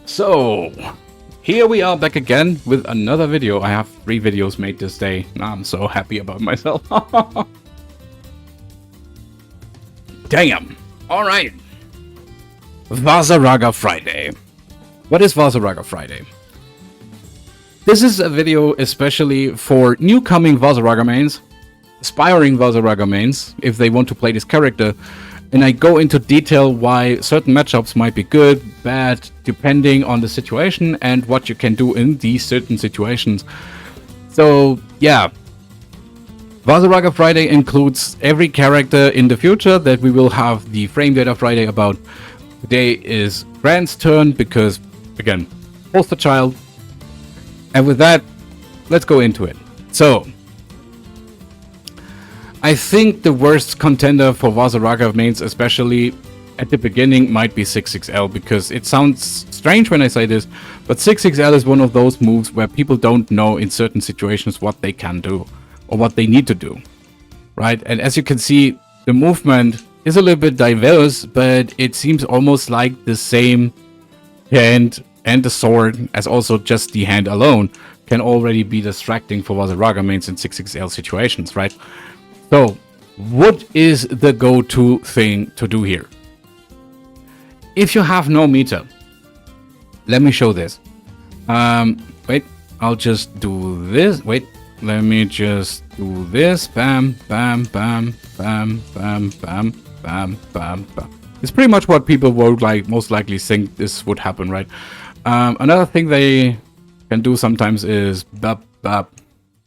So, here we are back again with another video. I have 3 videos made this day. I'm so happy about myself. Damn. Alright. VASERAGA Friday. What is VASERAGA Friday? This is a video especially for new coming Vaseraga mains, aspiring Vaseraga mains, if they want to play this character. And I go into detail why certain matchups might be good, bad, depending on the situation and what you can do in these certain situations. So, yeah. VASERAGA Friday includes every character in the future that we will have the frame data Friday about. Today is Grand's turn because, again, poster child. And with that, let's go into it. So, I think the worst contender for Vaseraga mains, especially at the beginning, might be 6XL, because it sounds strange when I say this, but 6XL is one of those moves where people don't know in certain situations what they can do or what they need to do, right? And as you can see, the movement is a little bit diverse, but it seems almost like the same hand and the sword, as also just the hand alone, can already be distracting for Vaseraga mains in 6XL situations, right? So, what is the go-to thing to do here? If you have no meter, let me show this. Wait, I'll just do this. Wait, let me just do this. Bam, bam, bam, bam, bam, bam, bam, bam, bam. It's pretty much what people would most likely think this would happen, right? Another thing they can do sometimes is bap, bap.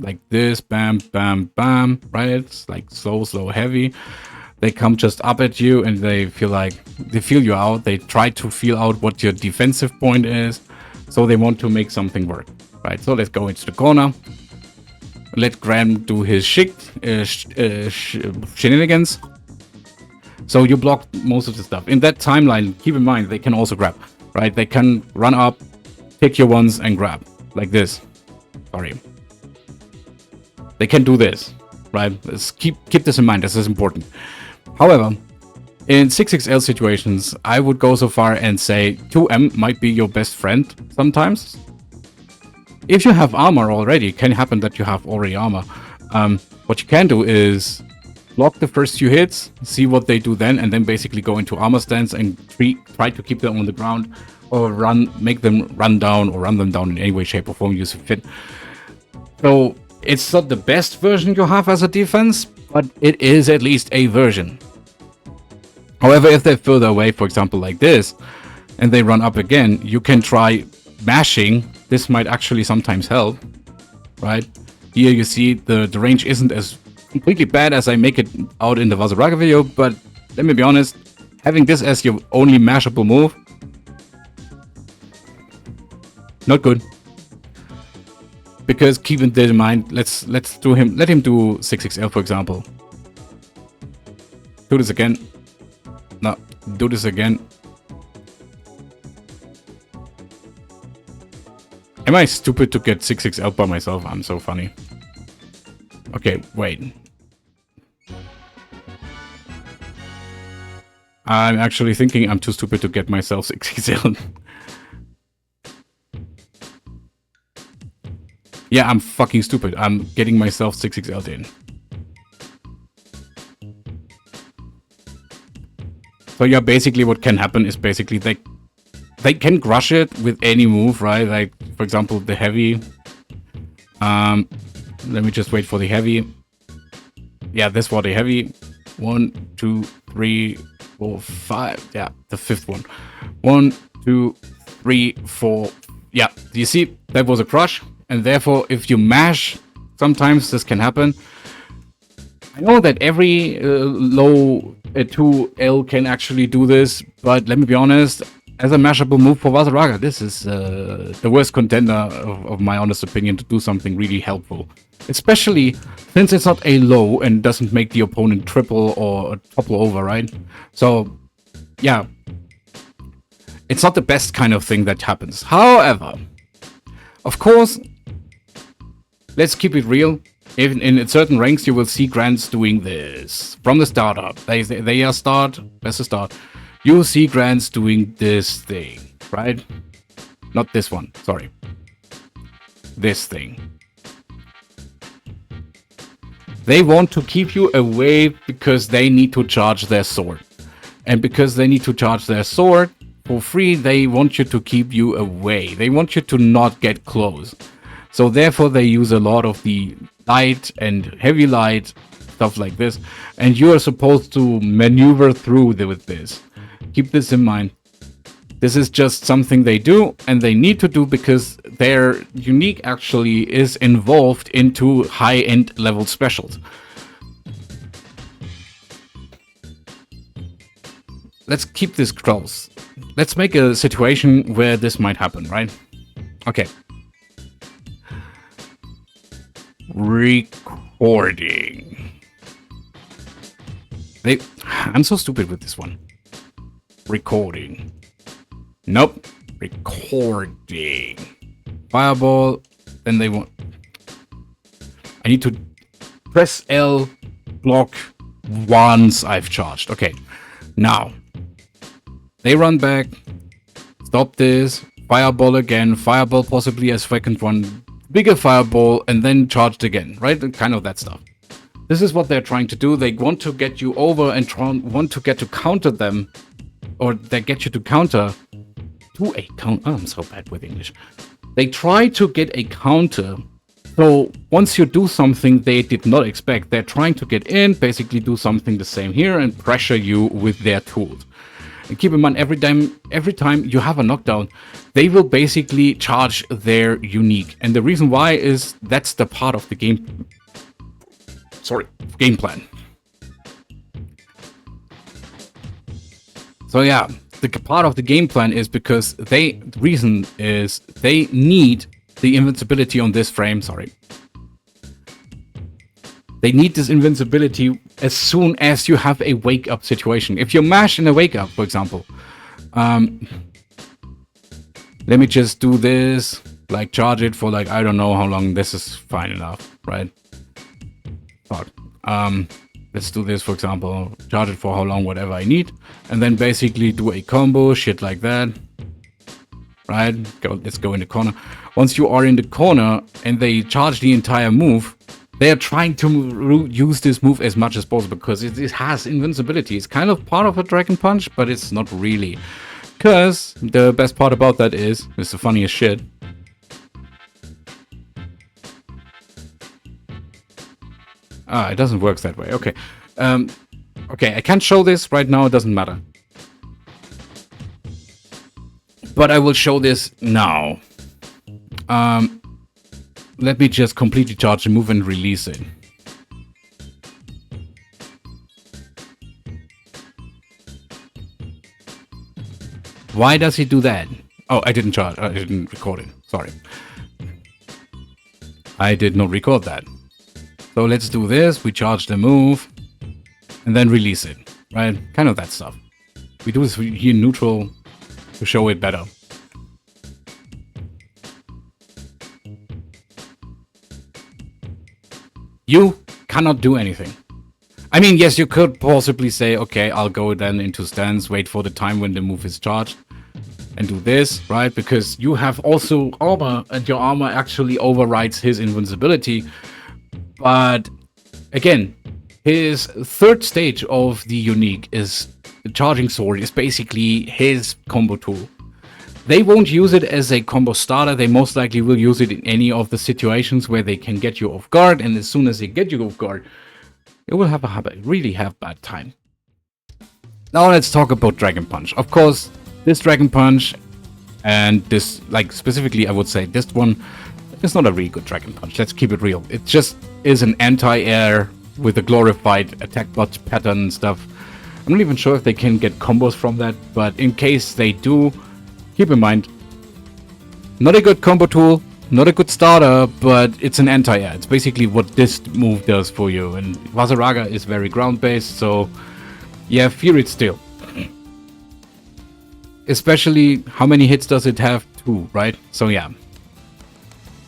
Like this, bam, bam, bam, right? It's like slow, heavy. They come just up at you and they feel you out. They try to feel out what your defensive point is. So they want to make something work, right? So let's go into the corner. Let Gran do his shenanigans. So you block most of the stuff. In that timeline, keep in mind, they can also grab, right? They can run up, pick your ones and grab, like this. Sorry. They can do this, right? Let's keep this in mind. This is important. However, in 6XL situations, I would go so far and say 2M might be your best friend sometimes. If you have armor already, it can happen that you have already armor. What you can do is block the first few hits, see what they do then, and then basically go into armor stance and try to keep them on the ground, or make them run down, or run them down in any way, shape, or form you see fit. So it's not the best version you have as a defense, but it is at least a version. However, if they're further away, for example, like this, and they run up again, you can try mashing. This might actually sometimes help, right? Here you see the range isn't as completely bad as I make it out in the Vaseraga video, but let me be honest, having this as your only mashable move, not good. Because keeping that in mind, let him do 6XL, for example. Do this again. No, do this again. Am I stupid to get 6XL by myself? I'm so funny. Okay, wait. I'm actually thinking I'm too stupid to get myself 6XL. Yeah, I'm fucking stupid. I'm getting myself 6XL in. So yeah, basically what can happen is basically they can crush it with any move, right? Like, for example, the heavy. Let me just wait for the heavy. Yeah, this was the heavy. 1, 2, 3, 4, 5. Yeah, the 5th one. 1, 2, 3, 4. Yeah, do you see? That was a crush. And therefore, if you mash, sometimes this can happen. I know that every low 2L can actually do this, but let me be honest, as a mashable move for Vaseraga, this is the worst contender of my honest opinion to do something really helpful. Especially since it's not a low and doesn't make the opponent triple or topple over, right? So, yeah. It's not the best kind of thing that happens. However, of course, let's keep it real. Even in certain ranks, you will see Grants doing this from the start up. They are that's the start. You will see Grants doing this thing, right? Not this one, sorry. This thing. They want to keep you away because they need to charge their sword. And because they need to charge their sword for free, they want you to keep you away. They want you to not get close. So therefore they use a lot of the light and heavy light, stuff like this. And you are supposed to maneuver through with this. Keep this in mind. This is just something they do and they need to do because their unique actually is involved into high-end level specials. Let's keep this close. Let's make a situation where this might happen, right? Okay. Recording. I'm so stupid with this one. Recording. Nope. Recording. Fireball. Then they want... I need to press L, block once I've charged. Okay. Now. They run back. Stop this. Fireball again. Fireball possibly a second one. Bigger fireball and then charged again. Right? Kind of that stuff. This is what they're trying to do. They want to get you over and want to get to counter them. Or they get you to counter... Oh, I'm so bad with English. They try to get a counter. So once you do something they did not expect, they're trying to get in, basically do something the same here and pressure you with their tools. And keep in mind, every time you have a knockdown, they will basically charge their unique. And the reason why is that's the part of the game. Game plan. So yeah. The part of the game plan is because the reason is they need the invincibility on this frame, They need this invincibility as soon as you have a wake-up situation. If you mash in a wake-up, for example, let me just do this, like charge it for like, I don't know how long, this is fine enough, right? Fuck. Let's do this, for example, charge it for how long, whatever I need, and then basically do a combo, shit like that, right? Let's go in the corner. Once you are in the corner and they charge the entire move, they are trying to use this move as much as possible because it has invincibility. It's kind of part of a Dragon Punch, but it's not really. Because the best part about that is, it's the funniest shit. It doesn't work that way. Okay. Okay, I can't show this right now. It doesn't matter. But I will show this now. Let me just completely charge the move and release it. Why does he do that? Oh, I didn't charge. I didn't record it. Sorry. I did not record that. So let's do this, we charge the move, and then release it, right? Kind of that stuff. We do this here neutral to show it better. You cannot do anything. I mean, yes, you could possibly say, okay, I'll go then into stance, wait for the time when the move is charged, and do this, right? Because you have also armor, and your armor actually overrides his invincibility. But again, his third stage of the unique is the charging sword is basically his combo tool. They won't use it as a combo starter. They most likely will use it in any of the situations where they can get you off guard. And as soon as they get you off guard, you will really have bad time. Now let's talk about Dragon Punch. Of course, this Dragon Punch and this, like specifically, I would say this one, it's not a really good Dragon Punch. Let's keep it real. It just is an anti-air with a glorified attack bot pattern and stuff. I'm not even sure if they can get combos from that, but in case they do, keep in mind, not a good combo tool, not a good starter, but it's an anti-air. It's basically what this move does for you. And Vaseraga is very ground-based, so yeah, fear it still. Especially, how many hits does it have? 2, right? So yeah.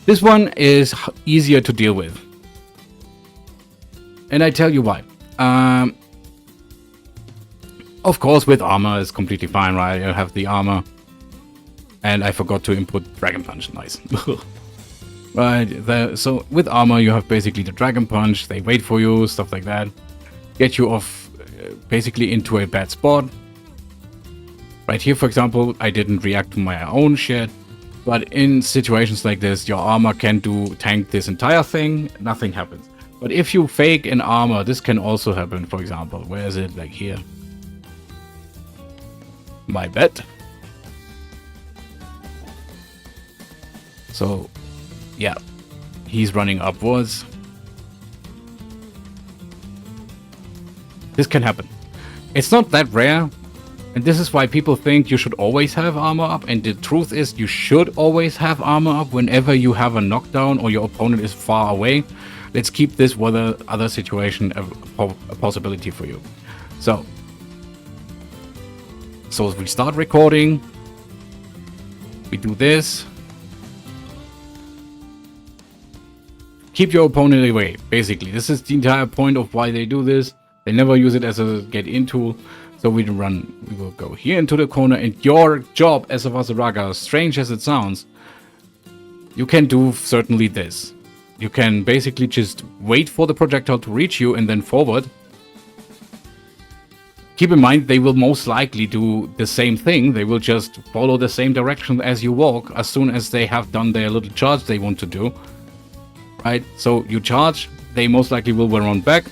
This one is easier to deal with. And I tell you why. Of course, with armor is completely fine, right? You have the armor. And I forgot to input Dragon Punch. Nice. Right, so with armor you have basically the Dragon Punch. They wait for you, stuff like that. Get you off basically into a bad spot. Right here, for example, I didn't react to my own shit. But in situations like this, your armor can tank this entire thing. Nothing happens. But if you fake an armor, this can also happen, for example. Where is it? Like here. My bet. So, yeah. He's running upwards. This can happen. It's not that rare. And this is why people think you should always have armor up. And the truth is, you should always have armor up whenever you have a knockdown or your opponent is far away. Let's keep this other situation a possibility for you. So we start recording. We do this. Keep your opponent away, basically. This is the entire point of why they do this. They never use it as a get-in tool. So we will go here into the corner, and your job as a Vaseraga, strange as it sounds, you can do certainly this. You can basically just wait for the projectile to reach you and then forward. Keep in mind, they will most likely do the same thing. They will just follow the same direction as you walk as soon as they have done their little charge they want to do. Right? So you charge, they most likely will run back.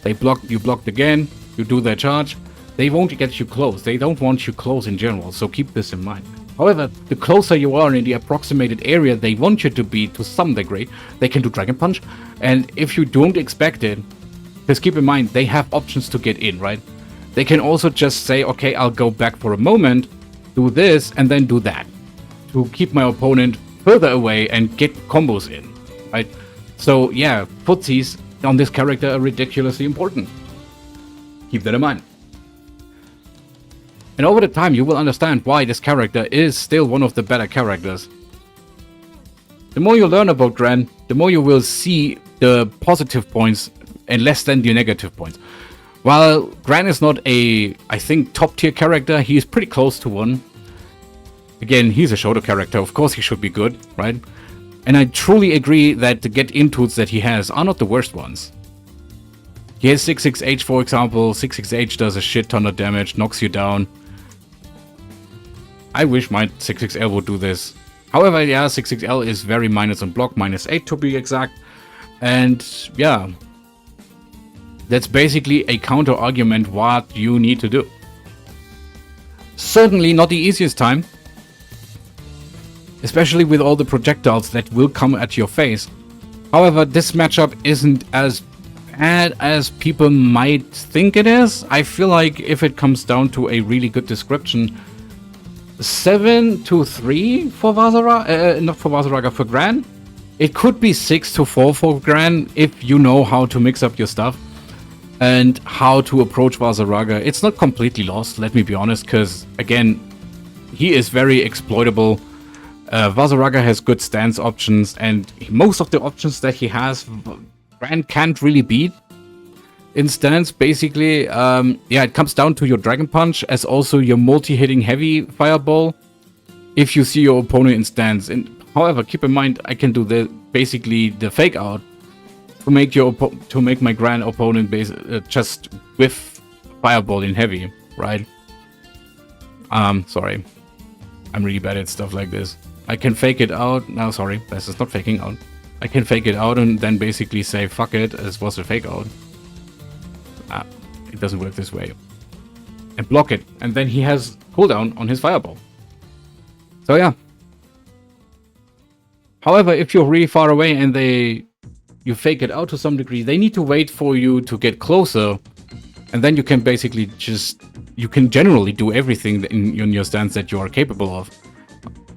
You blocked again, you do their charge. They won't get you close. They don't want you close in general, so keep this in mind. However, the closer you are in the approximated area they want you to be to some degree, they can do Dragon Punch. And if you don't expect it, just keep in mind, they have options to get in, right? They can also just say, okay, I'll go back for a moment, do this, and then do that. To keep my opponent further away and get combos in, right? So yeah, footsies on this character are ridiculously important. Keep that in mind. And over the time, you will understand why this character is still one of the better characters. The more you learn about Gran, the more you will see the positive points and less than the negative points. While Gran is not I think, top tier character, he is pretty close to one. Again, he's a Shoto character, of course he should be good, right? And I truly agree that the get-in tools that he has are not the worst ones. He has 66H, for example. 66H does a shit ton of damage, knocks you down. I wish my 66L would do this. However, yeah, 66L is very minus on block, -8 to be exact. And yeah, that's basically a counter argument what you need to do. Certainly not the easiest time. Especially with all the projectiles that will come at your face. However, this matchup isn't as bad as people might think it is. I feel like if it comes down to a really good description, 7-3 for Vaseraga, not for Vaseraga, for Gran. It could be 6-4 for Gran if you know how to mix up your stuff and how to approach Vaseraga. It's not completely lost, let me be honest, because again, he is very exploitable. Vaseraga has good stance options, and most of the options that he has, Gran can't really beat. In stance, basically, yeah, it comes down to your Dragon Punch as also your multi-hitting heavy fireball if you see your opponent in stance. And however, keep in mind, I can do basically the fake out to make my Gran opponent just whiff fireball in heavy, right? Sorry, I'm really bad at stuff like this. I can fake it out. No, sorry, this is not faking out. I can fake it out and then basically say, fuck it, this was a fake out. It doesn't work this way. And block it. And then he has cooldown on his fireball. So yeah. However, if you're really far away and you fake it out to some degree, they need to wait for you to get closer. And then you can basically you can generally do everything in your stance that you are capable of.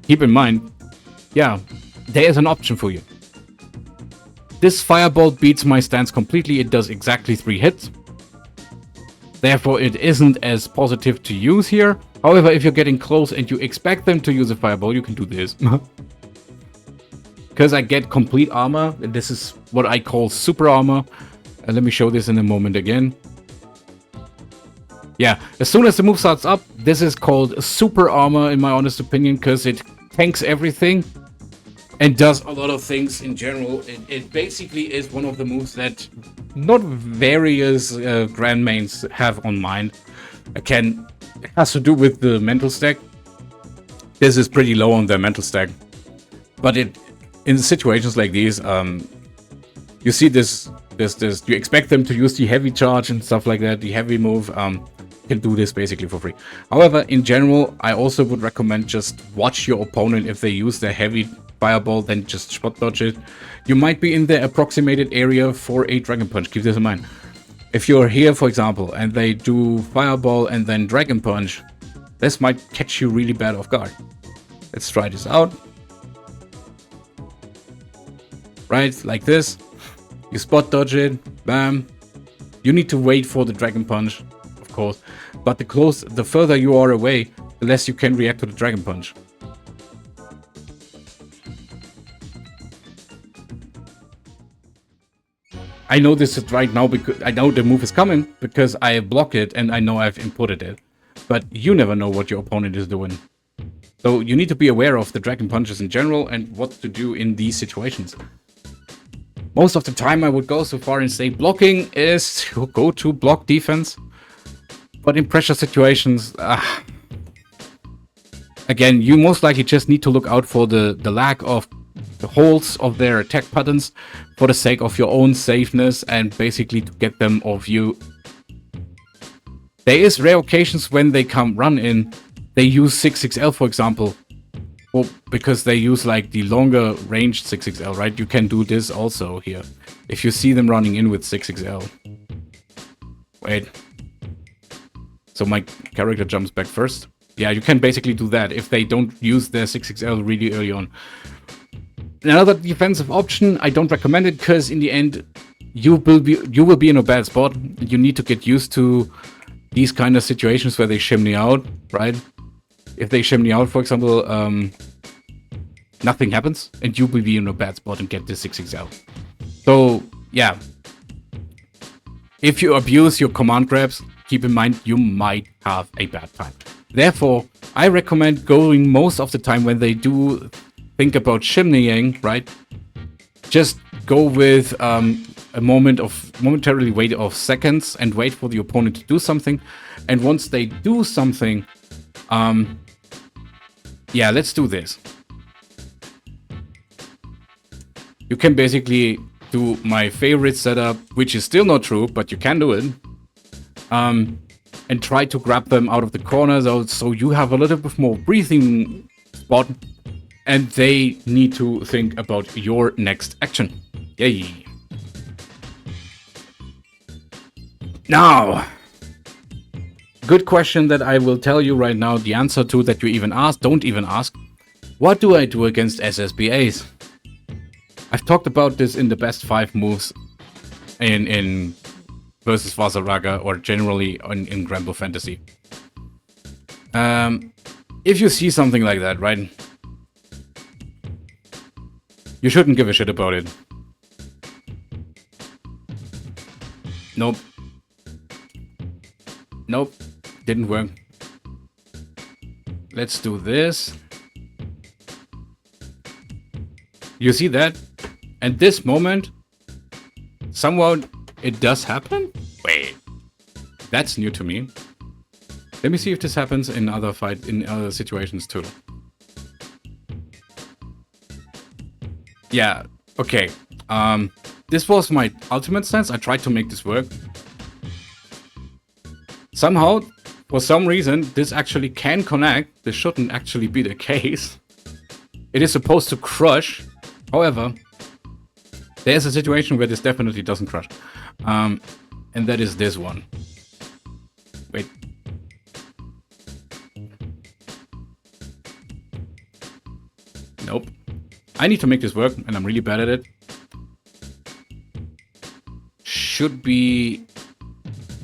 Keep in mind, yeah, there is an option for you. This fireball beats my stance completely. It does exactly 3 hits. Therefore, it isn't as positive to use here. However, if you're getting close and you expect them to use a fireball, you can do this. Because I get complete armor. And this is what I call super armor. Let me show this in a moment again. Yeah, as soon as the move starts up, this is called super armor in my honest opinion, because it tanks everything and does a lot of things in general. It basically is one of the moves that not various Grand Mains have on mind. Again, it has to do with the mental stack. This is pretty low on their mental stack. But in situations like these, you see this, you expect them to use the heavy charge and stuff like that, the heavy move, can do this basically for free. However, in general, I also would recommend just watch your opponent. If they use their heavy fireball, then just spot dodge it. You might be in the approximated area for a Dragon Punch, keep this in mind. If you're here, for example, and they do fireball and then Dragon Punch, this might catch you really bad off guard. Let's try this out. Right, like this. You spot dodge it, bam. You need to wait for the Dragon Punch, of course. But the further you are away, the less you can react to the Dragon Punch. I know this is right now because I know the move is coming because I blocked it and I know I've inputted it. But you never know what your opponent is doing. So you need to be aware of the Dragon Punches in general and what to do in these situations. Most of the time I would go so far and say blocking is to go to block defense. But in pressure situations, again, you most likely just need to look out for the lack of the holes of their attack patterns for the sake of your own safeness and basically to get them off you. There is rare occasions when they come run in, they use 6XL for example, or because they use like the longer range 6XL, right? You can do this also here. If you see them running in with 6XL. Wait. So my character jumps back first. Yeah, you can basically do that if they don't use their 6XL really early on. Another defensive option, I don't recommend it because in the end you will be in a bad spot. You need to get used to these kind of situations where they shimmy out, right? If they shimmy out, for example, nothing happens and you will be in a bad spot and get this 6XL. So yeah, if you abuse your command grabs, keep in mind you might have a bad time. Therefore, I recommend going most of the time when they do think about shimmying, right? Just go with a momentarily wait of seconds and wait for the opponent to do something. And once they do something, yeah, let's do this. You can basically do my favorite setup, which is still not true, but you can do it. And try to grab them out of the corners, so you have a little bit more breathing spot. And they need to think about your next action. Yay. Now, good question that I will tell you right now the answer to that you even ask. Don't even ask. What do I do against SSBAs? I've talked about this in the best 5 moves in versus Vaseraga or generally in Granblue Fantasy. If you see something like that, right? You shouldn't give a shit about it. Nope. Nope. Didn't work. Let's do this. You see that? And this moment, somehow it does happen? Wait. That's new to me. Let me see if this happens in other situations too. Yeah, okay. This was my ultimate stance. I tried to make this work. Somehow, for some reason, this actually can connect. This shouldn't actually be the case. It is supposed to crush. However, there's a situation where this definitely doesn't crush. And that is this one. Wait. Nope. I need to make this work, and I'm really bad at it. Should be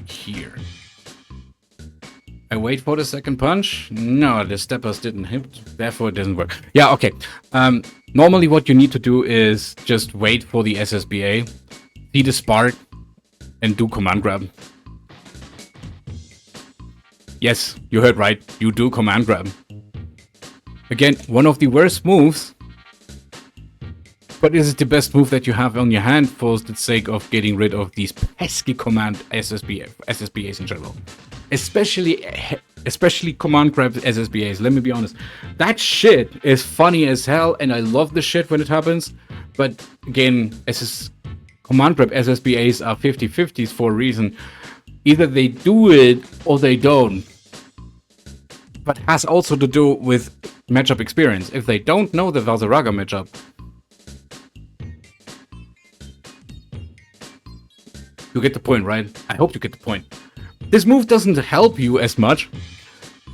here. I wait for the second punch. No, the steppers didn't hit, therefore it doesn't work. Yeah, okay. Normally what you need to do is just wait for the SSBA, see the spark, and do command grab. Yes, you heard right. You do command grab. Again, one of the worst moves. But is it the best move that you have on your hand for the sake of getting rid of these pesky command SSBAs in general? Especially command grab SSBAs, let me be honest. That shit is funny as hell, and I love the shit when it happens. But again, command grab SSBAs are 50-50s for a reason. Either they do it or they don't. But has also to do with matchup experience. If they don't know the Vaseraga matchup, you get the point, right? I hope you get the point. This move doesn't help you as much,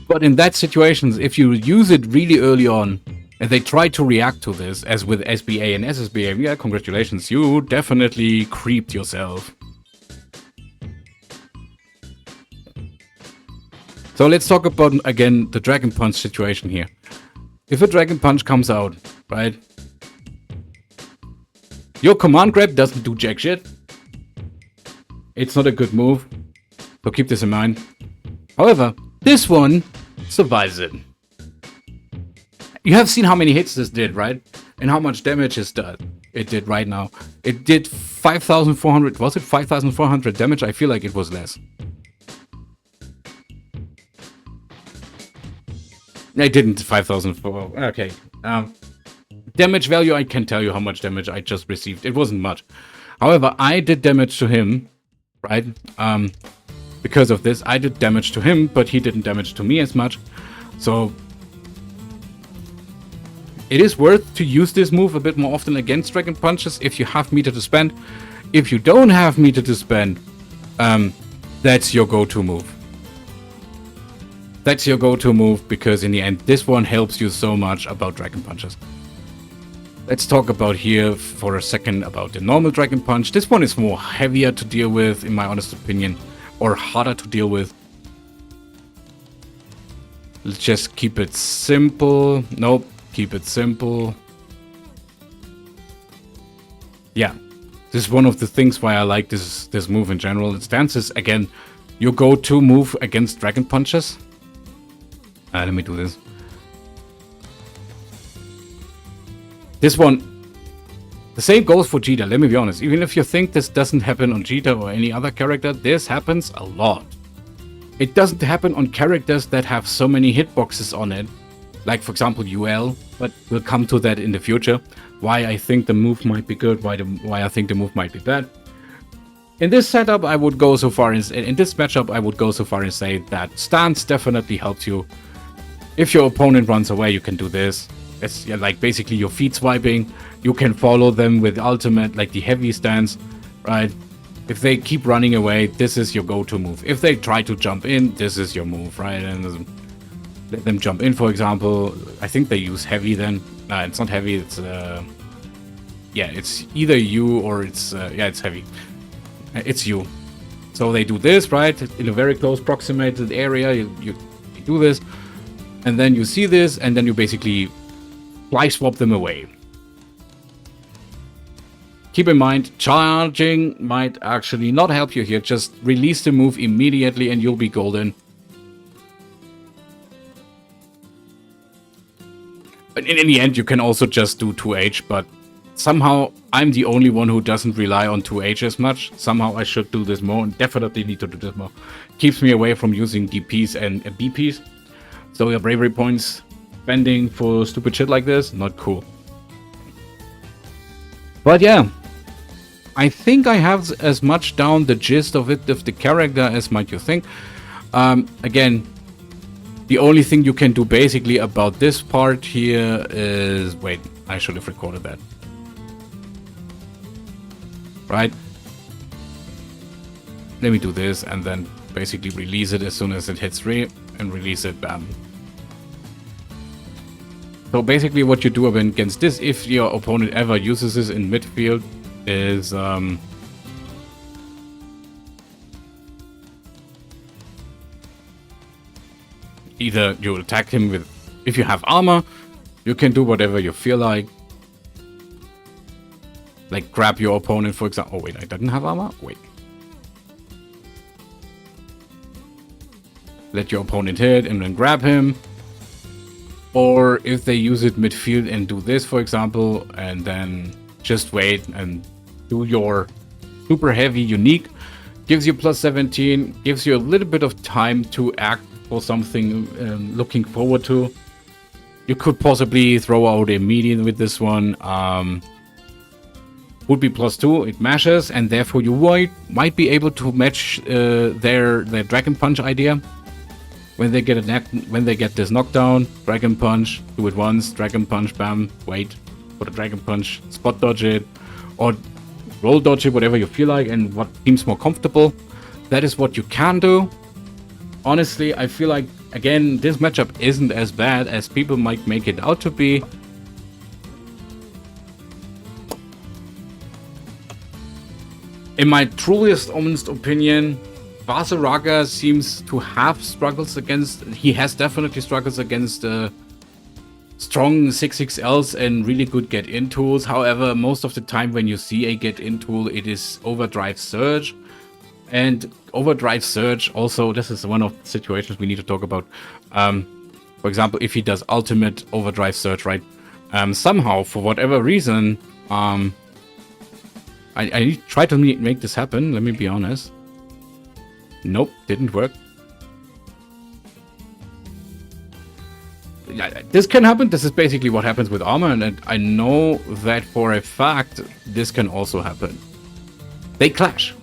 but in that situations, if you use it really early on, and they try to react to this, as with SBA and SSBA, yeah, congratulations, you definitely creeped yourself. So let's talk about, again, the Dragon Punch situation here. If a Dragon Punch comes out, right? Your command grab doesn't do jack shit. It's not a good move, so keep this in mind. However, this one survives it. You have seen how many hits this did, right? And how much damage it did right now. It did 5,400, was it 5,400 damage? I feel like it was less. I didn't 5,400, okay. Damage value, I can tell you how much damage I just received. It wasn't much. However, I did damage to him. Right? Because of this, I did damage to him, but he didn't damage to me as much. So it is worth to use this move a bit more often against Dragon Punches if you have meter to spend. If you don't have meter to spend, that's your go-to move. That's your go-to move because in the end, this one helps you so much about Dragon Punches. Let's talk about here for a second about the normal Dragon Punch. This one is more heavier to deal with, in my honest opinion, or harder to deal with. Let's just keep it simple. Nope, keep it simple. Yeah, this is one of the things why I like this move in general. It stands as, again, your go-to move against Dragon Punches. Let me do this. This one, the same goes for Jita, let me be honest. Even if you think this doesn't happen on Jita or any other character, this happens a lot. It doesn't happen on characters that have so many hitboxes on it. Like, for example, UL, but we'll come to that in the future. Why I think the move might be good, why I think the move might be bad. In this setup, I would go so far as, in this matchup, I would go so far as say that stance definitely helps you. If your opponent runs away, you can do this. It's like basically your feet swiping. You can follow them with ultimate, like the heavy stance, right? If they keep running away, this is your go-to move. If they try to jump in, this is your move, right? And let them jump in, for example. I think they use heavy then. It's not heavy, it's, yeah, it's either you or it's, yeah, it's heavy. It's you. So they do this, right? In a very close proximate area, you do this. And then you see this, and then you basically fly swap them away. Keep in mind, charging might actually not help you here. Just release the move immediately and you'll be golden. But in the end, you can also just do 2H, but somehow I'm the only one who doesn't rely on 2H as much. Somehow I should do this more and definitely need to do this more. Keeps me away from using DPs and BPs. So your bravery points spending for stupid shit like this, not cool. But yeah, I think I have as much down the gist of it, of the character, as might you think. Again, the only thing you can do basically about this part here is... Wait, I should have recorded that. Right? Let me do this and then basically release it as soon as it hits 3 and release it, bam. So basically what you do against this, if your opponent ever uses this in midfield, is either you attack him with, if you have armor, you can do whatever you feel like. Like grab your opponent, for example. Oh wait, I didn't have armor? Wait. let your opponent hit and then grab him. Or if they use it midfield and do this, for example, and then just wait and do your super heavy unique, gives you plus 17, gives you a little bit of time to act for something looking forward to. You could possibly throw out a median with this one. Would be plus 2, it mashes, and therefore you might be able to match their Dragon Punch idea. When they get this knockdown, Dragon Punch, do it once, Dragon Punch, bam, wait for the Dragon Punch, spot dodge it, or roll dodge it, whatever you feel like and what seems more comfortable. That is what you can do. Honestly, I feel like, again, this matchup isn't as bad as people might make it out to be. In my truest, honest opinion, Vaseraga seems to have struggles against... He has definitely struggles against strong 6XLs and really good get-in tools. However, most of the time when you see a get-in tool, it is Overdrive Surge. And Overdrive Surge also, this is one of the situations we need to talk about. For example, if he does Ultimate Overdrive Surge, right? Somehow, for whatever reason, I try to make this happen, let me be honest. Nope, didn't work. Yeah, this can happen. This is basically what happens with armor, and I know that for a fact this can also happen. They clash.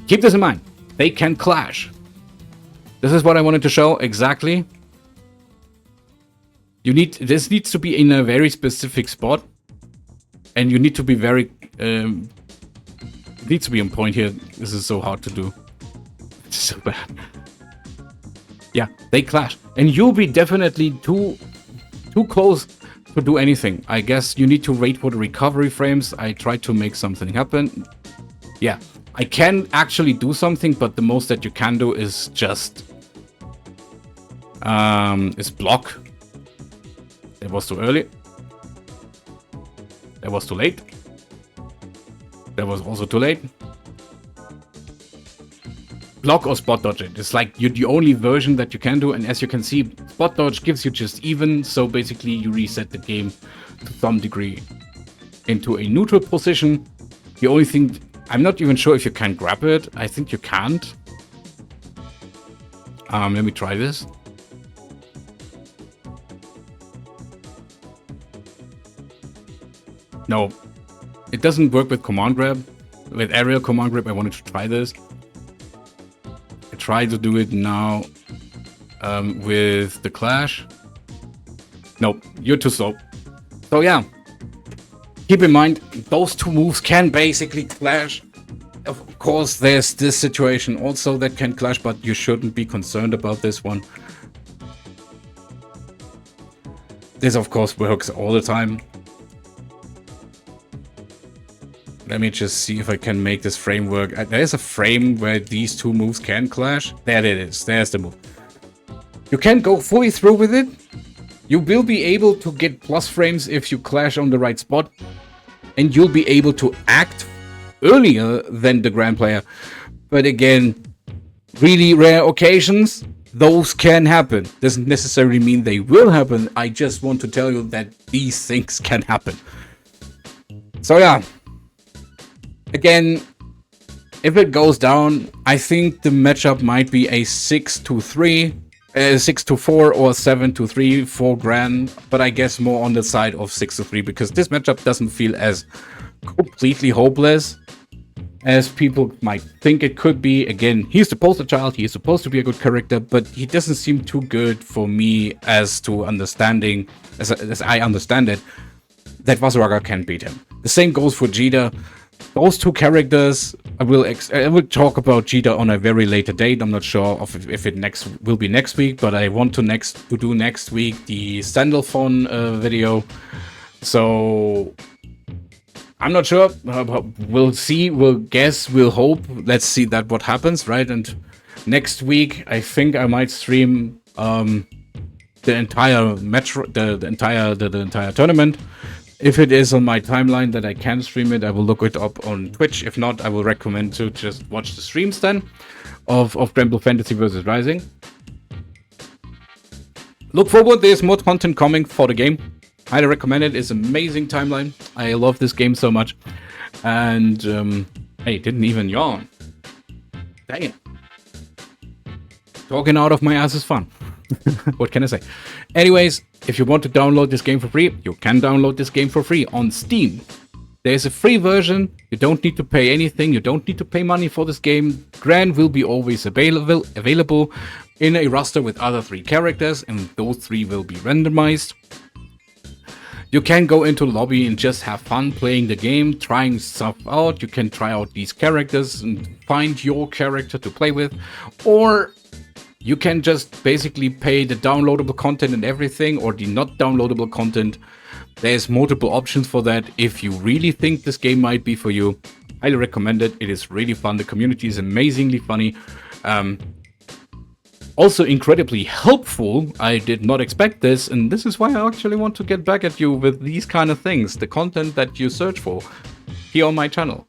Keep this in mind. They can clash. This is what I wanted to show exactly. This needs to be in a very specific spot, and you need to be very needs to be on point here. This is so hard to do. It's so bad. Yeah, they clash. And you'll be definitely too close to do anything. I guess you need to wait for the recovery frames. I tried to make something happen. Yeah, I can actually do something, but the most that you can do is just... is block. It was too early. That was too late. That was also too late. Block or spot dodge it. It's like the only version that you can do, and as you can see, spot dodge gives you just even, so basically you reset the game to some degree into a neutral position. The only thing, I'm not even sure if you can grab it. I think you can't. Let me try this. No, it doesn't work with command grab. With aerial command grab, I wanted to try this. I tried to do it now with the clash. Nope, you're too slow. So yeah, keep in mind, those two moves can basically clash. Of course, there's this situation also that can clash, but you shouldn't be concerned about this one. This, of course, works all the time. Let me just see if I can make this frame work. There's a frame where these two moves can clash. There it is. There's the move. You can't go fully through with it. You will be able to get plus frames if you clash on the right spot. And you'll be able to act earlier than the Grand Player. But again, really rare occasions, those can happen. Doesn't necessarily mean they will happen. I just want to tell you that these things can happen. So yeah. Again, if it goes down, I think the matchup might be a 6-3, 6-4 or 7-3 for Gran, but I guess more on the side of 6-3 because this matchup doesn't feel as completely hopeless as people might think it could be. Again, he's the poster child, he's supposed to be a good character, but he doesn't seem too good for me as to understanding, as I understand it, that Vaseraga can beat him. The same goes for Jita. Those two characters, I will talk about Jita on a very later date. I'm not sure if it will be next week, but I want to do next week the Sandalphon video. So I'm not sure. We'll see. We'll guess. We'll hope. Let's see what happens, right? And next week, I think I might stream the entire match, the entire tournament. If it is on my timeline that I can stream it, I will look it up on Twitch. If not, I will recommend to just watch the streams then of Granblue Fantasy vs. Rising. Look forward, there's more content coming for the game. Highly recommend it. It's amazing timeline. I love this game so much. And, hey, didn't even yawn. Dang it. Talking out of my ass is fun. What can I say? Anyways, if you want to download this game for free, you can download this game for free on Steam. There's a free version. You don't need to pay anything. You don't need to pay money for this game. Gran will be always available in a roster with other 3 characters, and those 3 will be randomized. You can go into the lobby and just have fun playing the game, trying stuff out. You can try out these characters and find your character to play with, or you can just basically pay the downloadable content and everything, or the not downloadable content. There's multiple options for that. If you really think this game might be for you, highly recommend it. It is really fun. The community is amazingly funny. Also incredibly helpful. I did not expect this, and this is why I actually want to get back at you with these kind of things. The content that you search for here on my channel.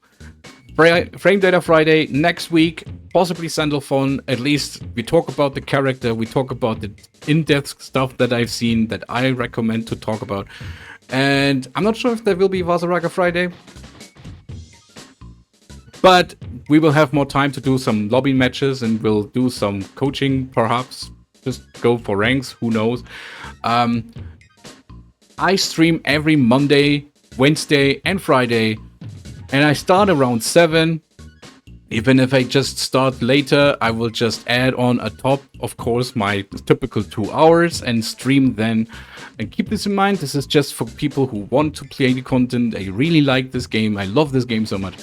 Frame Data Friday next week, possibly Sandalphon. At least we talk about the character, we talk about the in-depth stuff that I've seen that I recommend to talk about. And I'm not sure if there will be VASERAGA Friday, but we will have more time to do some lobby matches and we'll do some coaching, perhaps. Just go for ranks, who knows. I stream every Monday, Wednesday, and Friday. And I start around 7. Even if I just start later, I will just add on a top, of course, my typical 2 hours and stream then. And keep this in mind, this is just for people who want to play the content. I really like this game. I love this game so much.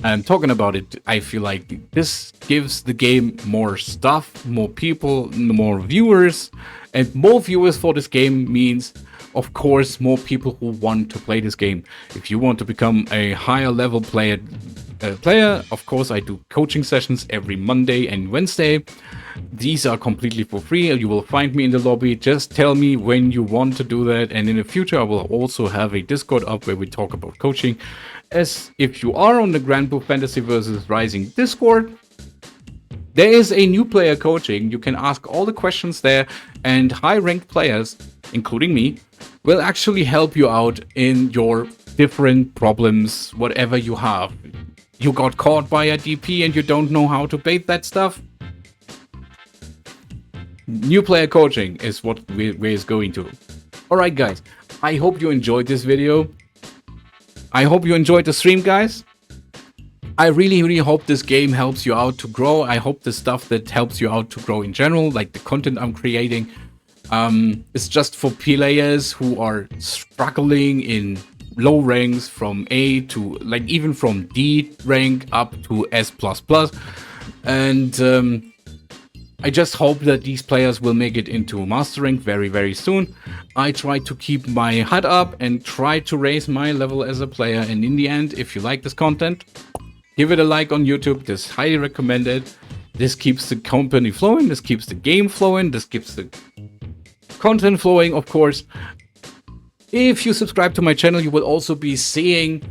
And talking about it, I feel like this gives the game more stuff, more people, more viewers. And more viewers for this game means, of course, more people who want to play this game. If you want to become a higher level player, of course, I do coaching sessions every Monday and Wednesday. These are completely for free. You will find me in the lobby. Just tell me when you want to do that. And in the future, I will also have a Discord up where we talk about coaching. As if you are on the Granblue Fantasy vs. Rising Discord, there is a new player coaching. You can ask all the questions there, and high-ranked players, including me, will actually help you out in your different problems, whatever you have. You got caught by a DP and you don't know how to bait that stuff? New player coaching is what we're going to. Alright guys, I hope you enjoyed this video. I hope you enjoyed the stream, guys. I really hope this game helps you out to grow. I hope the stuff that helps you out to grow in general, like the content I'm creating, is just for players who are struggling in low ranks from A to, like, even from D rank up to S++. And I just hope that these players will make it into Master Rank very soon. I try to keep my head up and try to raise my level as a player. And in the end, if you like this content, give it a like on YouTube. This is highly recommended. This keeps the company flowing. This keeps the game flowing. This keeps the content flowing, of course. If you subscribe to my channel, you will also be seeing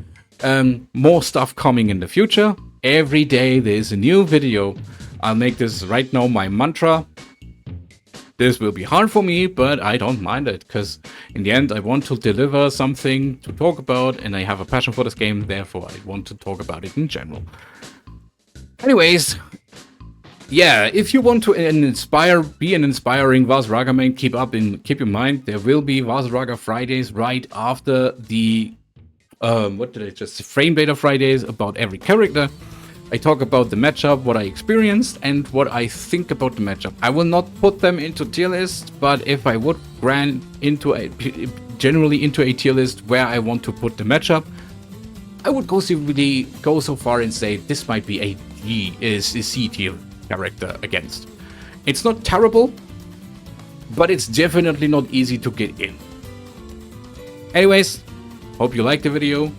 more stuff coming in the future. Every day there's a new video. I'll make this right now my mantra. This will be hard for me, but I don't mind it, because in the end I want to deliver something to talk about, and I have a passion for this game, therefore I want to talk about it in general. Anyways, yeah, if you want to be an inspiring Vaseraga Main, keep in mind there will be VASERAGA Fridays right after the Frame Data Fridays about every character. I talk about the matchup, what I experienced, and what I think about the matchup. I will not put them into tier list, but if I would grant generally into a tier list where I want to put the matchup, I would go so far and say this might be a C tier character against. It's not terrible, but it's definitely not easy to get in. Anyways, hope you liked the video.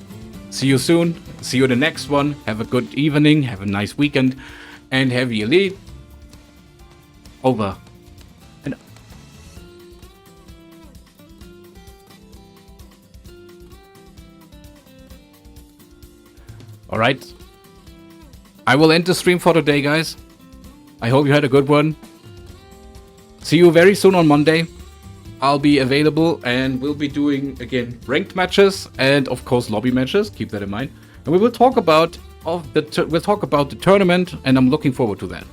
See you soon. See you in the next one. Have a good evening. Have a nice weekend. And Heavy Elite. Over. And Alright. I will end the stream for today, guys. I hope you had a good one. See you very soon on Monday. I'll be available and we'll be doing, again, ranked matches and, of course, lobby matches. Keep that in mind. And we will talk about the tournament, and I'm looking forward to that.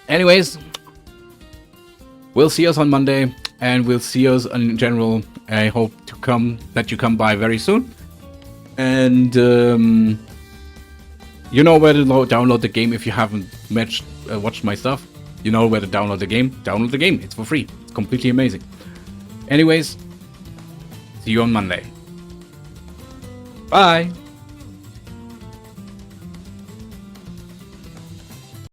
Anyways, we'll see us on Monday, and we'll see us in general. I hope that you come by very soon. And you know where to download the game if you haven't watched my stuff. You know where to download the game. Download the game. It's for free. It's completely amazing. Anyways, see you on Monday. Bye.